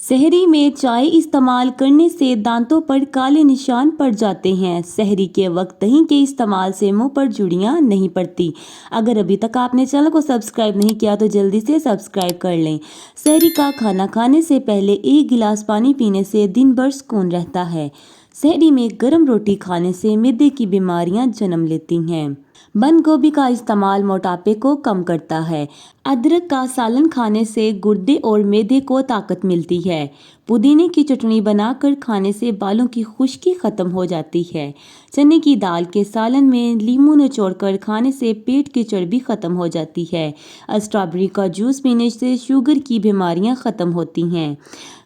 सहरी में चाय इस्तेमाल करने से दांतों पर काले निशान पड़ जाते हैं। सहरी के वक्त दही के इस्तेमाल से मुंह पर झुर्रियां नहीं पड़ती। अगर अभी तक आपने चैनल को सब्सक्राइब नहीं किया तो जल्दी से सब्सक्राइब कर लें। सहरी का खाना खाने से पहले 1 गिलास पानी पीने से दिन भर सुकून रहता है। सहरी में गर्म रोटी खाने से मिर्दे की बीमारियां जन्म लेती हैं। बंद गोभी का इस्तेमाल मोटापे को कम करता है। अदरक का सालन खाने से गुर्दे और मैदे को ताकत मिलती है। पुदीने की चटनी बनाकर खाने से बालों की खुश्की खत्म हो जाती है। चने की दाल के सालन में नींबू निचोड़कर खाने से पेट की चर्बी खत्म हो जाती है। स्ट्रॉबेरी का जूस पीने से शुगर की बीमारियां खत्म होती हैं।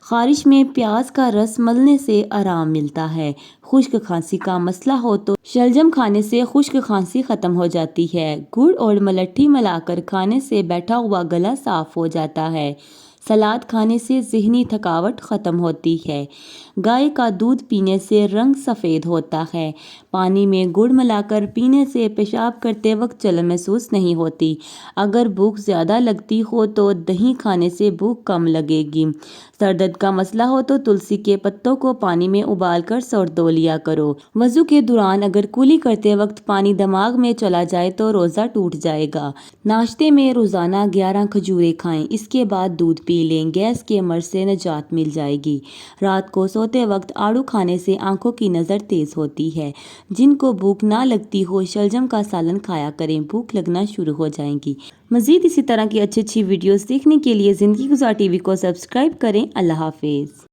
खारिश में प्याज का रस मलने से आराम मिलता है। खुश्क खांसी का मसला हो तो शलजम खाने से खुश्क खांसी खत्म हो जाती है। गुड़ और मलट्ठी मिलाकर खाने से बैठा हुआ गला साफ हो जाता है। सलाद खाने से ज़हनी थकावट ख़त्म होती है। गाय का दूध पीने से रंग सफ़ेद होता है। पानी में गुड़ मिलाकर पीने से पेशाब करते वक्त जलन महसूस नहीं होती। अगर भूख ज़्यादा लगती हो तो दही खाने से भूख कम लगेगी। सर दर्द का मसला हो तो तुलसी के पत्तों को पानी में उबाल कर सर धो लिया करो। वज़ू के दौरान अगर कुली करते वक्त पानी दिमाग में चला जाए तो रोज़ा टूट जाएगा। नाश्ते में रोज़ाना 11 खजूरें खाएं, इसके बाद दूध पी लें। गैस के मर्ज से निजात मिल जाएगी। रात को सोते वक्त आड़ू खाने से आंखों की नज़र तेज़ होती है। जिनको भूख ना लगती हो शलजम का सालन खाया करें, भूख लगना शुरू हो जाएगी। मज़ीद इसी तरह की अच्छी वीडियोस देखने के लिए ज़िंदगी गुज़ार टीवी को सब्सक्राइब करें। अल्लाह हाफिज़।